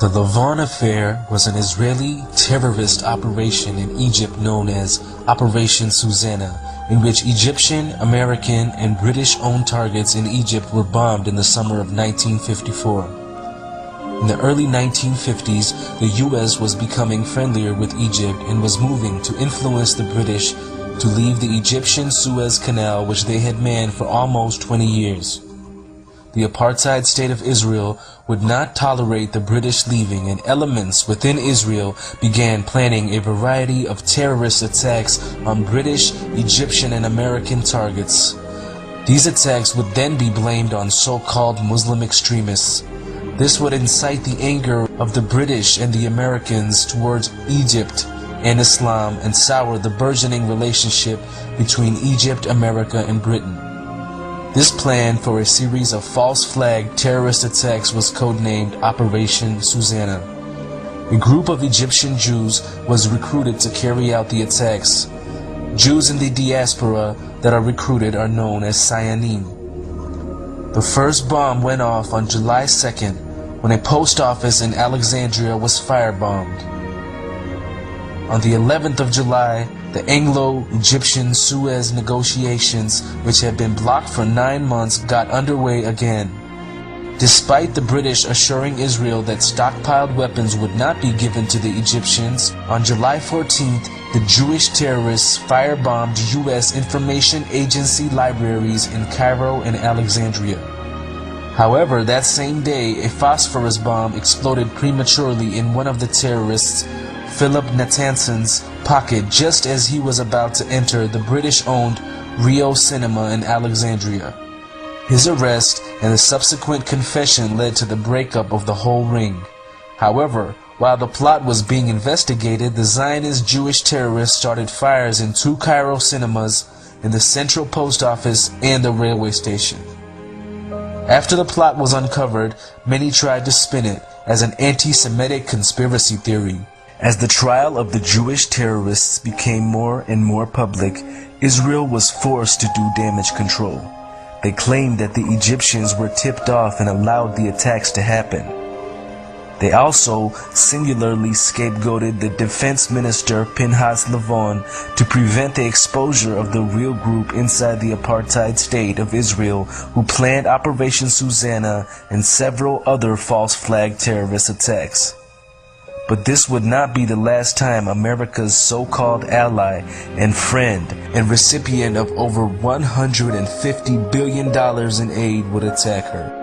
The Lavon Affair was an Israeli terrorist operation in Egypt known as Operation Susannah, in which Egyptian, American, and British-owned targets in Egypt were bombed in the summer of 1954. In the early 1950s, the U.S. was becoming friendlier with Egypt and was moving to influence the British to leave the Egyptian Suez Canal, which they had manned for almost 20 years. The apartheid state of Israel would not tolerate the British leaving, and elements within Israel began planning a variety of terrorist attacks on British, Egyptian, and American targets. These attacks would then be blamed on so-called Muslim extremists. This would incite the anger of the British and the Americans towards Egypt and Islam and sour the burgeoning relationship between Egypt, America, and Britain. This plan for a series of false flag terrorist attacks was codenamed Operation Susannah. A group of Egyptian Jews was recruited to carry out the attacks. Jews in the diaspora that are recruited are known as Sayanim. The first bomb went off on July 2nd when a post office in Alexandria was firebombed. On the 11th of July, the Anglo-Egyptian Suez negotiations, which had been blocked for 9 months, got underway again. Despite the British assuring Israel that stockpiled weapons would not be given to the Egyptians, on July 14th, the Jewish terrorists firebombed U.S. information agency libraries in Cairo and Alexandria. However, that same day, a phosphorus bomb exploded prematurely in one of the terrorists' Philip Natanson's pocket just as he was about to enter the British-owned Rio Cinema in Alexandria. His arrest and the subsequent confession led to the breakup of the whole ring. However, while the plot was being investigated, the Zionist Jewish terrorists started fires in 2 Cairo cinemas, in the Central Post Office, and the railway station. After the plot was uncovered, many tried to spin it as an anti-Semitic conspiracy theory. As the trial of the Jewish terrorists became more and more public, Israel was forced to do damage control. They claimed that the Egyptians were tipped off and allowed the attacks to happen. They also singularly scapegoated the defense minister Pinhas Lavon to prevent the exposure of the real group inside the apartheid state of Israel who planned Operation Susannah and several other false flag terrorist attacks. But this would not be the last time America's so-called ally and friend and recipient of over $150 billion in aid would attack her.